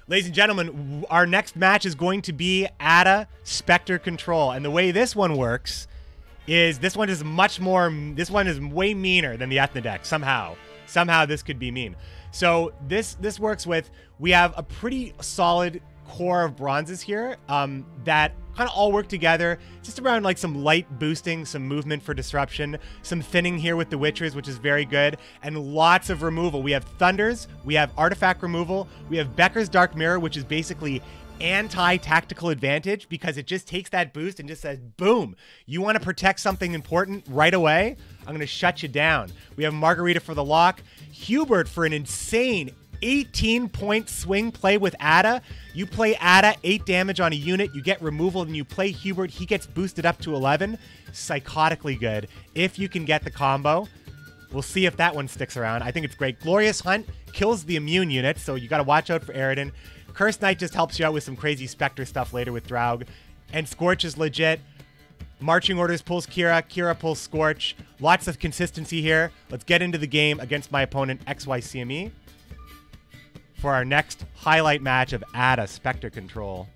Ladies and gentlemen, our next match is going to be ADDA Spectre Control. And the way this one works is this one is way meaner than the Ethna deck, somehow. Somehow this could be mean. So this works with, we have a pretty solid core of bronzes here that kind of all work together just around like some light boosting, some movement for disruption, some thinning here with the Witchers, which is very good, and lots of removal. We have Thunders, we have artifact removal, we have Becker's Dark Mirror, which is basically anti-tactical advantage because it just takes that boost and just says, boom, you want to protect something important right away? I'm going to shut you down. We have Margarita for the lock, Hubert for an insane 18-point swing play with ADDA. You play ADDA, 8 damage on a unit, you get removal, and you play Hubert, he gets boosted up to 11. Psychotically good. If you can get the combo, we'll see if that one sticks around. I think it's great. Glorious Hunt kills the immune unit, so you got to watch out for Aridin. Curse Knight just helps you out with some crazy Spectre stuff later with Draug. And Scorch is legit. Marching Orders pulls Kira. Kira pulls Scorch. Lots of consistency here. Let's get into the game against my opponent, XYCME, for our next highlight match of ADDA Spectre Control.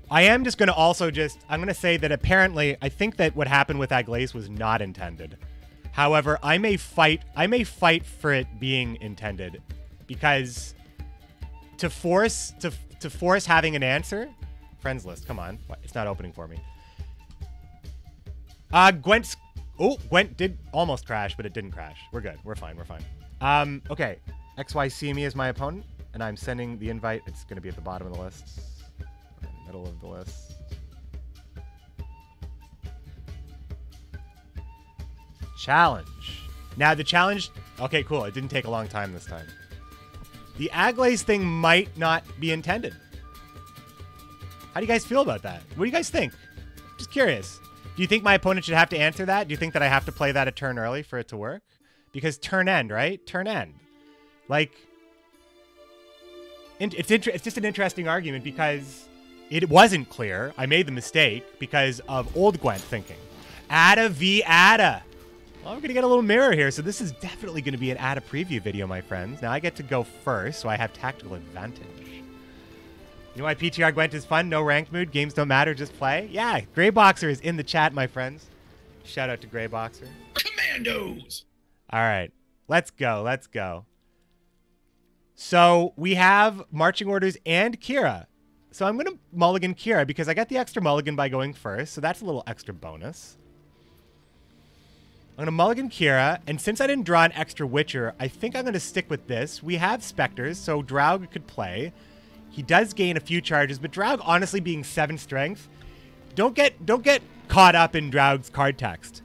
I am just going to also I'm going to say that apparently, I think that what happened with Aglace was not intended. However, I may fight for it being intended, because to force having an answer, friends list, come on, it's not opening for me. Gwent did almost crash, but it didn't crash. We're good. We're fine. We're fine. Okay. XYCME is my opponent, and I'm sending the invite. It's going to be at the bottom of the list. Middle of the list. Challenge. Now, the challenge... Okay, cool. It didn't take a long time this time. The Aglace thing might not be intended. How do you guys feel about that? What do you guys think? Just curious. Do you think my opponent should have to answer that? Do you think that I have to play that a turn early for it to work? Because turn end, right? Turn end. Like, it's just an interesting argument because it wasn't clear. I made the mistake because of old Gwent thinking. ADDA v ADDA. Well, we're going to get a little mirror here. So this is definitely going to be an ADDA preview video, my friends. Now I get to go first, so I have tactical advantage. You know why PTR Gwent is fun? No ranked mood. Games don't matter. Just play. Yeah, Grey Boxer is in the chat, my friends. Shout out to Grey Boxer. Commandos! All right. Let's go. Let's go. So we have Marching Orders and Kira. So I'm going to mulligan Kira because I got the extra mulligan by going first. So that's a little extra bonus. I'm going to mulligan Kira. And since I didn't draw an extra Witcher, I think I'm going to stick with this. We have Spectres, so Draug could play. He does gain a few charges, but Draug, honestly, being 7 strength, don't get caught up in Draug's card text.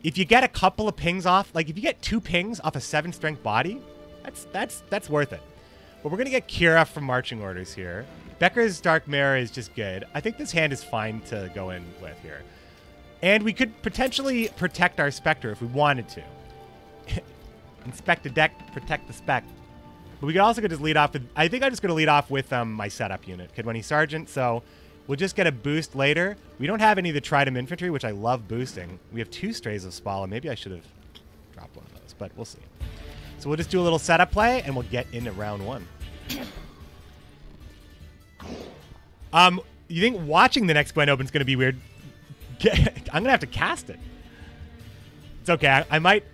If you get a couple of pings off, like if you get 2 pings off a 7 strength body, that's worth it. But we're gonna get Kira from Marching Orders here. Becker's Dark Mirror is just good. I think this hand is fine to go in with here, and we could potentially protect our Spectre if we wanted to. Inspect the deck, protect the spec. But we could also just lead off with, I think I'm just going to lead off with my setup unit, Kidwini Sergeant, so we'll just get a boost later. We don't have any of the Tridem Infantry, which I love boosting. We have 2 Strays of Spala. Maybe I should have dropped one of those, but we'll see. So we'll just do a little setup play, and we'll get into round 1. You think watching the next Gwent Open is going to be weird? I'm going to have to cast it. It's okay. I might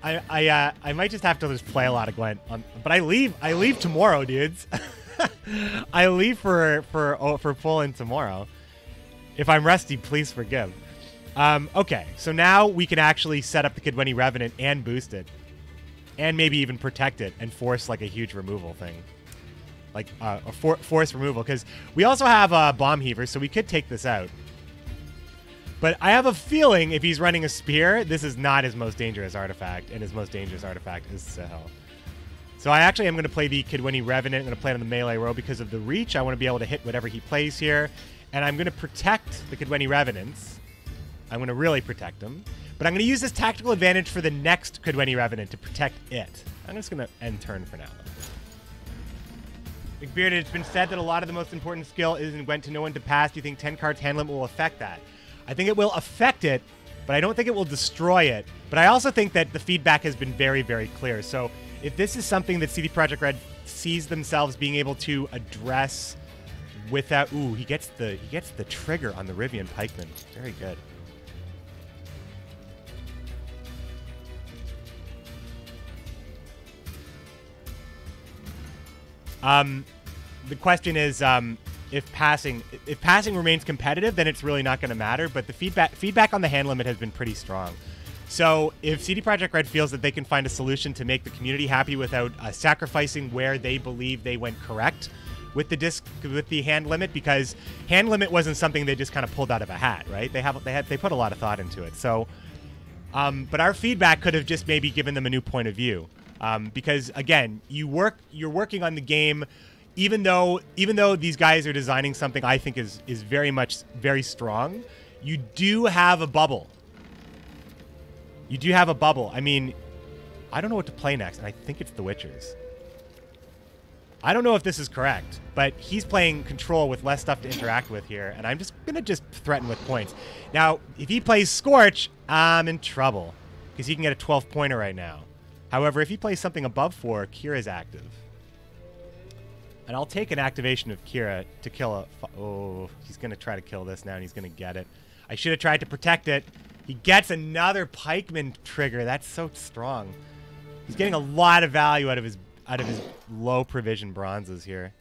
just have to just play a lot of Gwent. But I leave tomorrow, dudes. I leave for pull-in tomorrow. If I'm rusty, please forgive. Okay, so now we can actually set up the Kidwini Revenant and boost it, and maybe even protect it and force like a huge removal thing, like a force removal. Because we also have a Bomb Heaver, so we could take this out. But I have a feeling if he's running a Spear, this is not his most dangerous artifact, and his most dangerous artifact is Sahel. So I actually am going to play the Kidwini Revenant. I'm going to play it on the melee row because of the reach. I want to be able to hit whatever he plays here. And I'm going to protect the Kidwini Revenants. I'm going to really protect them. But I'm going to use this tactical advantage for the next Kidwini Revenant to protect it. I'm just going to end turn for now. Big Bearded, it's been said that a lot of the most important skill is in Gwent to know when to pass. Do you think 10 cards hand limit will affect that? I think it will affect it, but I don't think it will destroy it. But I also think that the feedback has been very, very clear. So if this is something that CD Projekt Red sees themselves being able to address without... Ooh, he gets the trigger on the Rivian Pikeman. Very good. The question is, if passing remains competitive, then it's really not going to matter. But the feedback on the hand limit has been pretty strong. So if CD Projekt Red feels that they can find a solution to make the community happy without sacrificing where they believe they went correct with the hand limit, because hand limit wasn't something they just kind of pulled out of a hat, right? They put a lot of thought into it. So, but our feedback could have just maybe given them a new point of view, because again, you're working on the game. Even though these guys are designing something I think is very strong, you do have a bubble. You do have a bubble. I mean, I don't know what to play next, and I think it's the Witchers. I don't know if this is correct, but he's playing Control with less stuff to interact with here, and I'm just going to threaten with points. Now, if he plays Scorch, I'm in trouble, because he can get a 12-pointer right now. However, if he plays something above 4, Kira's active. And I'll take an activation of Kira to kill a... Oh, he's going to try to kill this now, and he's going to get it. I should have tried to protect it. He gets another Pikeman trigger. That's so strong. He's getting a lot of value out of his low provision bronzes here.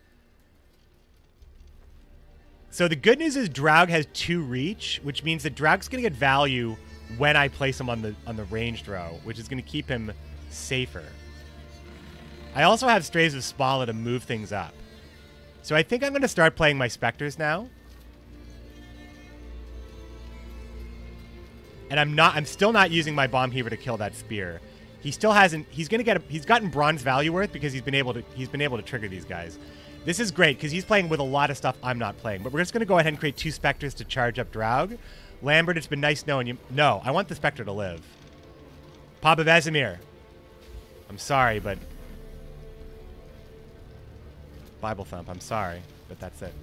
So the good news is Draug has 2 reach, which means that Draug's going to get value when I place him on the ranged row, which is going to keep him safer. I also have Strays of Spala to move things up. So I think I'm going to start playing my Specters now. And I'm still not using my Bomb Heaver to kill that spear. He still hasn't. He's gotten bronze value worth because he's been able to trigger these guys. This is great because he's playing with a lot of stuff I'm not playing. But we're just going to go ahead and create 2 Specters to charge up Draug. Lambert, it's been nice knowing you. No, I want the Spectre to live. Papa Vesemir. I'm sorry, but Bible Thump. I'm sorry, but that's it.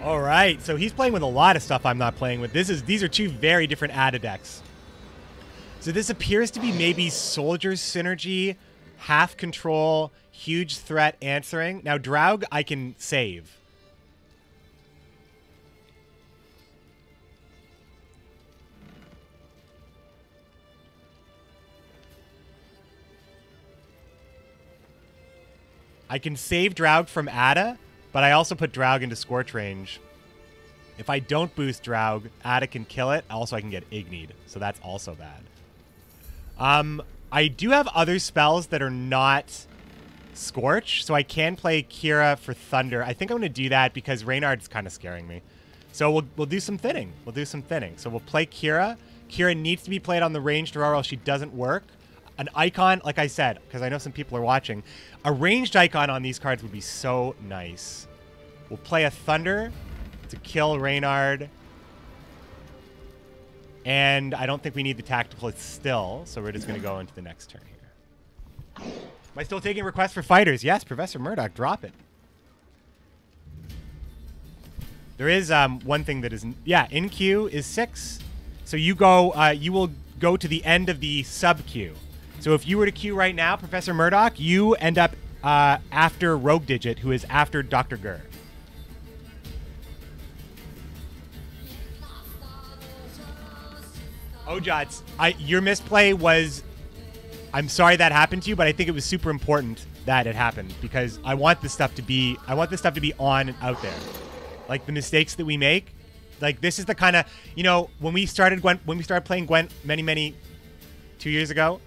All right, so he's playing with a lot of stuff I'm not playing with. These are 2 very different ADDA decks. So this appears to be maybe Soldier's Synergy, half control, huge threat answering. Now Draug I can save. I can save Draug from ADDA, but I also put Draug into Scorch range. If I don't boost Draug, ADDA can kill it. Also, I can get Ignied, so that's also bad. I do have other spells that are not Scorch, so I can play Kira for Thunder. I think I'm going to do that because Reynard's kind of scaring me. So we'll do some thinning. We'll do some thinning. So we'll play Kira. Kira needs to be played on the ranged row or else she doesn't work. An icon, like I said, because I know some people are watching, a ranged icon on these cards would be so nice. We'll play a Thunder to kill Reynard. And I don't think we need the tactical still, so we're just going to go into the next turn here. Am I still taking requests for fighters? Yes, Professor Murdoch, drop it. There is one thing that is... Yeah, in queue is 6. So you will go to the end of the sub-queue. So if you were to queue right now, Professor Murdoch, you end up after Rogue Digit, who is after Dr. Gur. Ojots, your misplay was... I'm sorry that happened to you, but I think it was super important that it happened because I want this stuff to be on and out there. Like the mistakes that we make, like this is the kind of, when we started playing Gwent many 2 years ago.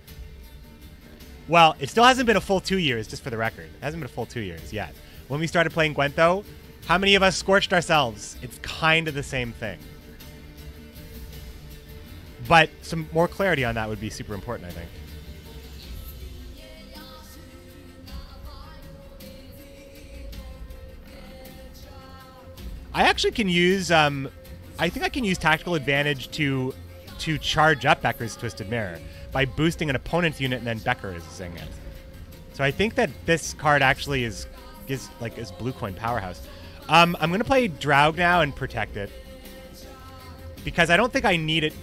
Well, it still hasn't been a full 2 years, just for the record. It hasn't been a full 2 years yet. When we started playing Gwent, though, how many of us scorched ourselves? It's kind of the same thing. But some more clarity on that would be super important, I think. I actually can use, I think I can use Tactical Advantage to charge up Becker's Twisted Mirror by boosting an opponent's unit and then Becker is using it. So I think that this card actually is Blue Coin Powerhouse. I'm going to play Draug now and protect it. Because I don't think I need it.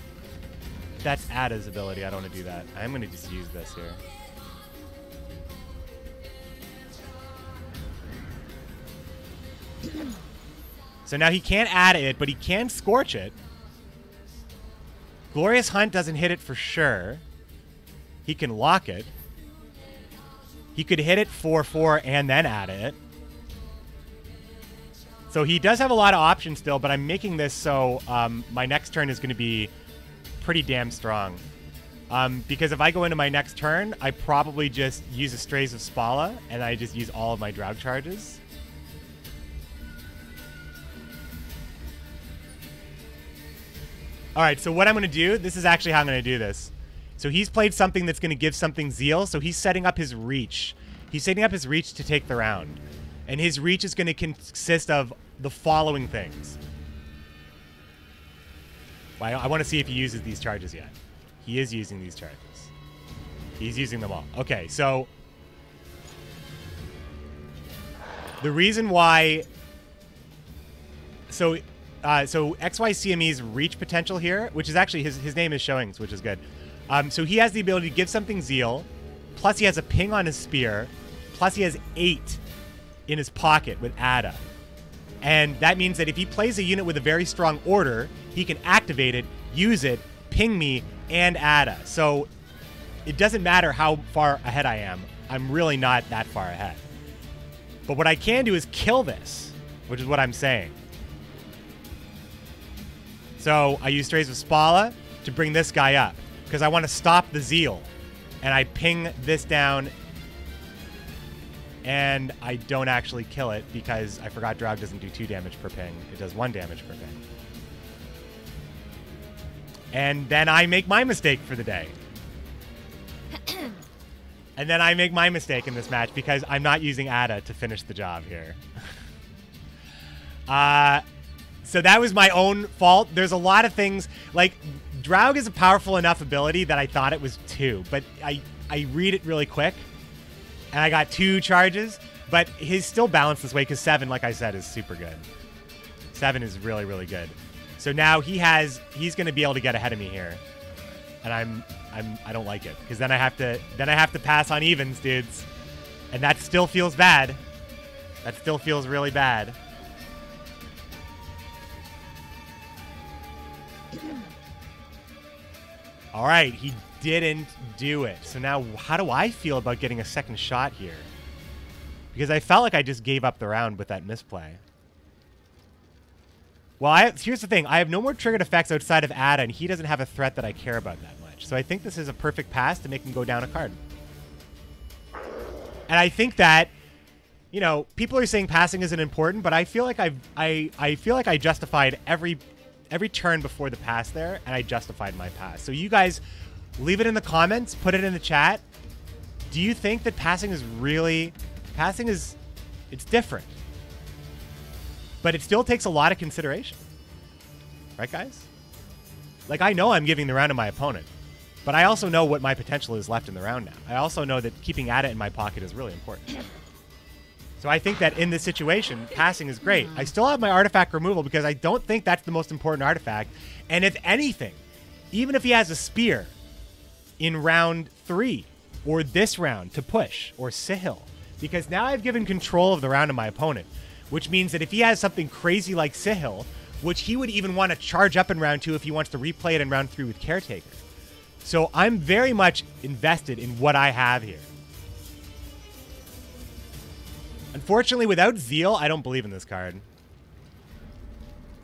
That's ADDA's ability. I don't want to do that. I'm going to just use this here. So now he can't add it, but he can scorch it. Glorious Hunt doesn't hit it for sure. He can lock it. He could hit it 4/4 and then add it. So he does have a lot of options still, but I'm making this so my next turn is going to be pretty damn strong. Because if I go into my next turn, I probably just use a Strays of Spala, and I just use all of my Drought charges. All right, so what I'm going to do, this is actually how I'm going to do this. So he's played something that's going to give something Zeal, so he's setting up his reach. He's setting up his reach to take the round. And his reach is going to consist of the following things. Well, I want to see if he uses these charges yet. He is using these charges. He's using them all. Okay, so the reason why... So XYCME's reach potential here, which is actually his name is showing, which is good. So he has the ability to give something Zeal, plus he has a ping on his spear, plus he has 8 in his pocket with ADDA. And that means that if he plays a unit with a very strong order, he can activate it, use it, ping me, and ADDA. So it doesn't matter how far ahead I am. I'm really not that far ahead. But what I can do is kill this, which is what I'm saying. So I use Strays of Spala to bring this guy up because I want to stop the Zeal. And I ping this down and I don't actually kill it because I forgot Draug doesn't do 2 damage per ping. It does 1 damage per ping. And then I make my mistake for the day. And then I make my mistake in this match because I'm not using ADDA to finish the job here. So that was my own fault. There's a lot of things, like, Draug is a powerful enough ability that I thought it was 2, but I read it really quick, and I got 2 charges, but he's still balanced this way because 7, like I said, is super good. 7 is really, really good. So now he's going to be able to get ahead of me here, and I don't like it because then I have to pass on evens, dudes, and that still feels bad. That still feels really bad. All right, he didn't do it. So now how do I feel about getting a second shot here? Because I felt like I just gave up the round with that misplay. Well, here's the thing. I have no more triggered effects outside of ADDA, and he doesn't have a threat that I care about that much. So I think this is a perfect pass to make him go down a card. And I think that, you know, people are saying passing isn't important, but I feel like I feel like I justified every turn before the pass there, and I justified my pass. So you guys leave it in the comments, put it in the chat. Do you think that passing is it's different, but it still takes a lot of consideration, right, guys? Like, I know I'm giving the round to my opponent, but I also know what my potential is left in the round now. I also know that keeping ADDA in my pocket is really important. So I think that in this situation, passing is great. I still have my artifact removal because I don't think that's the most important artifact. And if anything, even if he has a spear in round 3 or this round to push or Sihil, because now I've given control of the round to my opponent, which means that if he has something crazy like Sihil, which he would even want to charge up in round 2 if he wants to replay it in round 3 with Caretaker. So I'm very much invested in what I have here. Unfortunately, without Zeal, I don't believe in this card.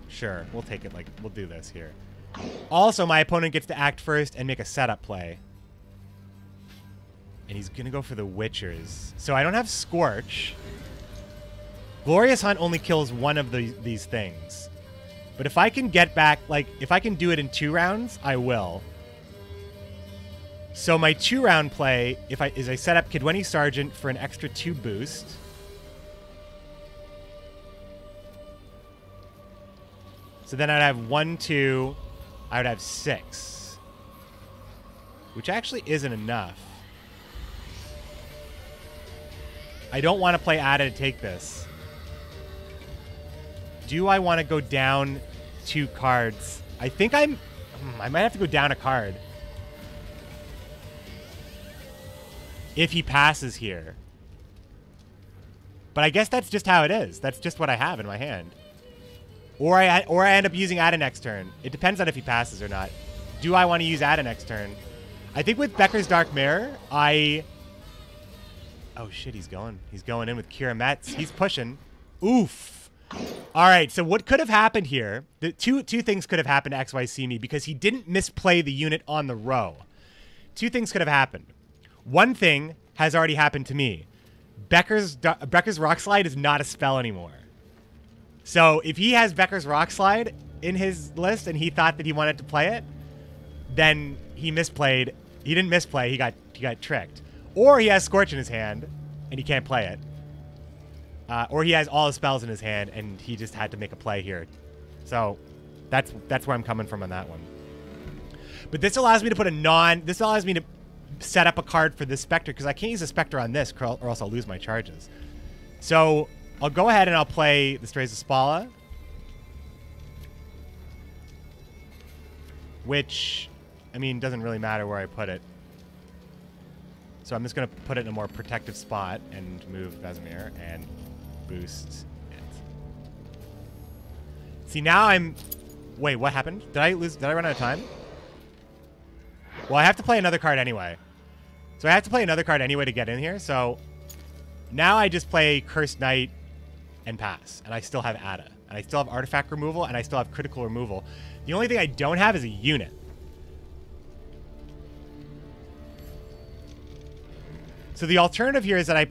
Sure, we'll take it. We'll do this here. Also, my opponent gets to act first and make a setup play. And he's going to go for the Witchers. So I don't have Scorch. Glorious Hunt only kills one of these things. But if I can get back, if I can do it in 2 rounds, I will. So my 2-round play is I set up Kidweni Sergeant for an extra 2 boost. So then I'd have 1, 2. I would have 6. Which actually isn't enough. I don't want to play ADDA to take this. Do I want to go down 2 cards I think I might have to go down a card. If he passes here. But I guess that's just how it is. That's just what I have in my hand. Or I end up using ADDA next turn. It depends on if he passes or not. Do I want to use ADDA next turn? I think with Becker's Dark Mirror, oh shit, he's going in with Kira Metz. He's pushing. Oof. All right, so what could have happened here? The two things could have happened to XYC me because he didn't misplay the unit on the row. Two things could have happened. One thing has already happened to me. Becker's Rock Slide is not a spell anymore. So if he has Becker's Rock Slide in his list and he thought that he wanted to play it, then he misplayed. He didn't misplay. He got tricked. Or he has Scorch in his hand and he can't play it. Or he has all the spells in his hand and he just had to make a play here. So that's where I'm coming from on that one. But this allows me to put this allows me to set up a card for this Spectre because I can't use a Spectre on this or else I'll lose my charges. So I'll go ahead and I'll play the Strays of Spala. Which, I mean, doesn't really matter where I put it. So I'm just going to put it in a more protective spot and move Vesemir and boost it. See, now I'm... Wait, what happened? Did I run out of time? Well, I have to play another card anyway. So I have to play another card anyway to get in here. So now I just play Cursed Knight and pass. And I still have ADDA. And I still have artifact removal. And I still have critical removal. The only thing I don't have is a unit. So the alternative here is that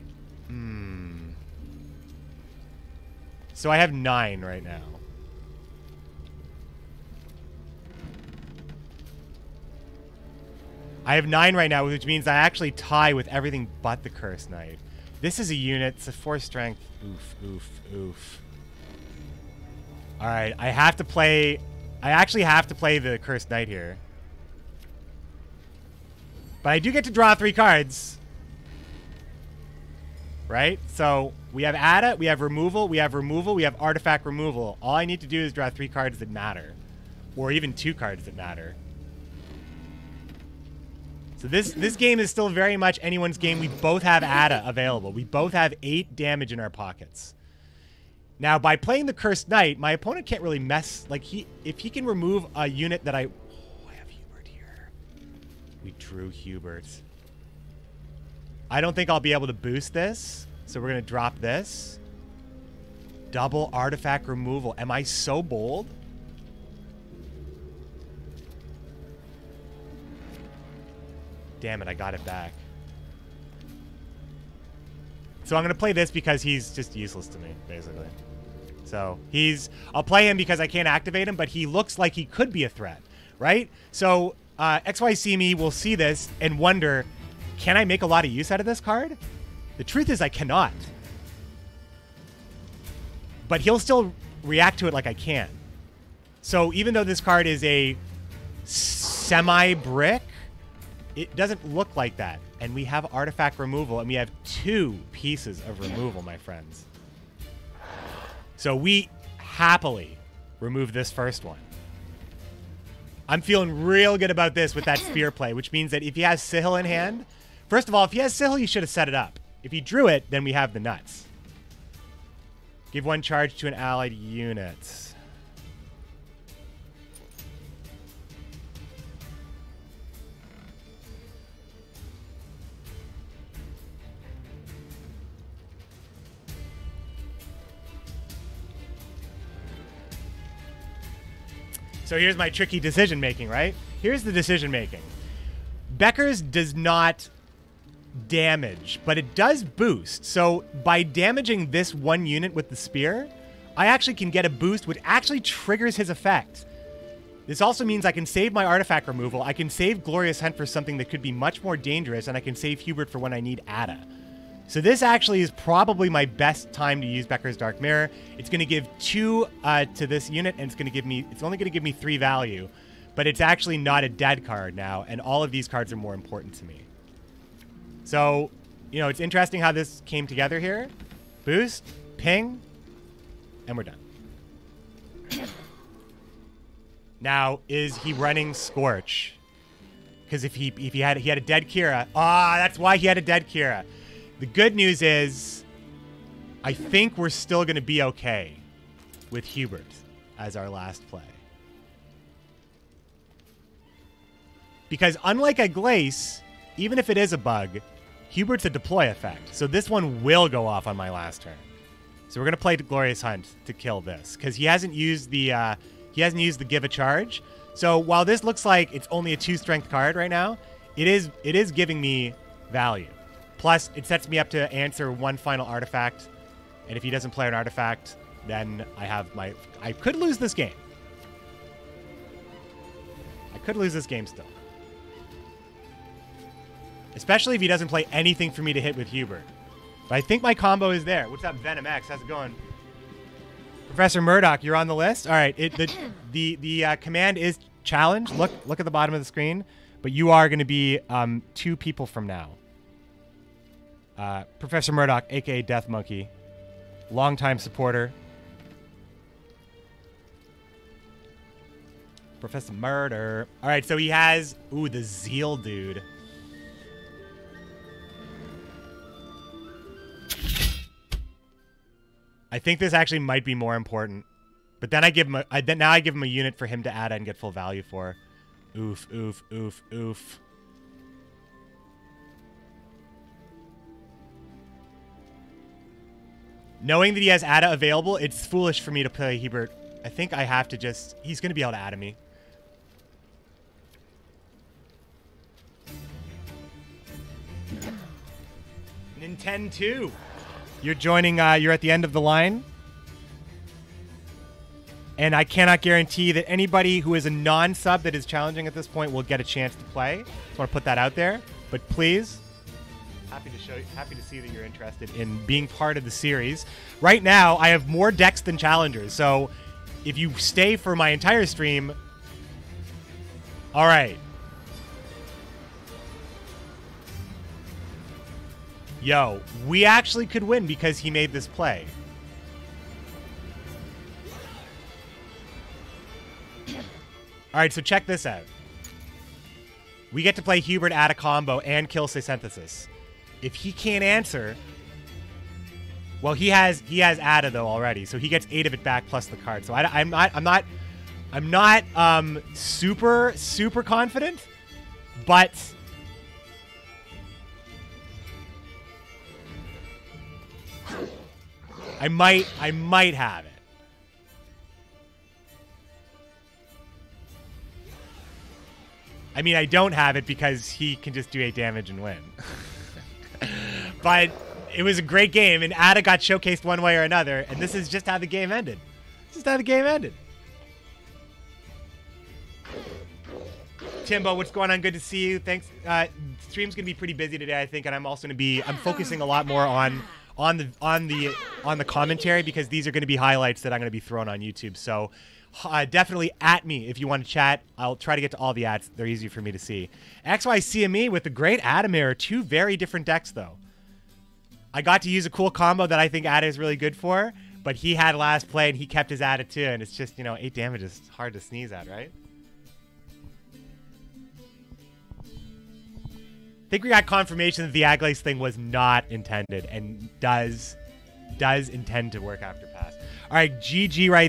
So I have 9 right now. I have 9 right now, which means I actually tie with everything but the Cursed Knight. This is a unit. It's a 4 strength. Oof, oof, oof. All right, I actually have to play the Cursed Knight here. But I do get to draw 3 cards. Right? So we have ADDA, we have removal, we have artifact removal. All I need to do is draw 3 cards that matter. Or even 2 cards that matter. So this game is still very much anyone's game. We both have ADDA available. We both have 8 damage in our pockets. Now, by playing the Cursed Knight, my opponent can't really mess... Like, if he can remove a unit that I have Hubert here. We drew Hubert. I don't think I'll be able to boost this. So we're going to drop this. Double artifact removal. Am I so bold? Damn it, I got it back. So I'm going to play this because he's just useless to me, basically. So I'll play him because I can't activate him, but he looks like he could be a threat, right? So XYC me will see this and wonder, can I make a lot of use out of this card? The truth is I cannot. But he'll still react to it like I can. So even though this card is a semi-brick, it doesn't look like that. And we have artifact removal, and we have 2 pieces of removal, my friends. So we happily remove this first one. I'm feeling real good about this with that spear play, which means that if he has Sihil in hand... First of all, if he has Sihil, you should have set it up. If he drew it, then we have the nuts. Give 1 charge to an allied unit. So here's my tricky decision making, right? Here's the decision making. Becker's does not damage, but it does boost. So by damaging this 1 unit with the spear, I actually can get a boost, which actually triggers his effect. This also means I can save my artifact removal. I can save Glorious Hunt for something that could be much more dangerous, and I can save Hubert for when I need ADDA. So this actually is probably my best time to use Becker's Dark Mirror. It's going to give 2 to this unit, and it's only going to give me 3 value. But it's actually not a dead card now, and all of these cards are more important to me. So, you know, it's interesting how this came together here. Boost, ping, and we're done. Now, is he running Scorch? Because if he had a dead Kira. Ah, that's why he had a dead Kira. The good news is, I think we're still going to be okay with Hubert as our last play. Because unlike a Glace, even if it is a bug, Hubert's a deploy effect. So this one will go off on my last turn. So we're going to play Glorious Hunt to kill this. Because he hasn't used the give a charge. So while this looks like it's only a 2-strength card right now, it is giving me value. Plus, it sets me up to answer one final artifact. And if he doesn't play an artifact, then I could lose this game. I could lose this game still. Especially if he doesn't play anything for me to hit with Hubert. But I think my combo is there. What's up, Venom X? How's it going? Professor Murdoch, you're on the list? All right. The command is challenge. Look at the bottom of the screen. But you are going to be 2 people from now. Professor Murdoch, a.k.a. Death Monkey. Longtime supporter. Professor Murder. All right, so he has... Ooh, the Zeal dude. I think this actually might be more important. But then I give him now I give him a unit for him to add and get full value for. Oof, oof, oof, oof. Knowing that he has ADDA available, it's foolish for me to play Hubert. I think I have to just... He's going to be able to ADDA me. Nintendo. You're joining, you're at the end of the line. And I cannot guarantee that anybody who is a non-sub that is challenging at this point will get a chance to play. Just want to put that out there. But please, happy to see that you're interested in being part of the series. Right now, I have more decks than challengers. So if you stay for my entire stream, all right. Yo, we actually could win because he made this play. All right, so check this out. We get to play Hubert, add a combo, and kill Say Synthesis. If he can't answer, well, he has ADDA though already, so he gets 8 of it back plus the card. So I'm not super confident, but I might have it. I mean, I don't have it because he can just do 8 damage and win. But it was a great game, and ADDA got showcased one way or another, and this is just how the game ended. Just how the game ended. Timbo, what's going on? Good to see you. Thanks. Stream's gonna be pretty busy today, I think, and I'm also gonna be. I'm focusing a lot more on the commentary because these are gonna be highlights that I'm gonna be throwing on YouTube. So definitely at me if you want to chat. I'll try to get to all the ads. They're easy for me to see. XYCME with the great Adamir. 2 very different decks though. I got to use a cool combo that I think ADDA is really good for, but he had last play and he kept his ADDA too, and it's just, you know, 8 damage is hard to sneeze at, right? I think we got confirmation that the Aglace thing was not intended and does intend to work after pass. All right, GG right there.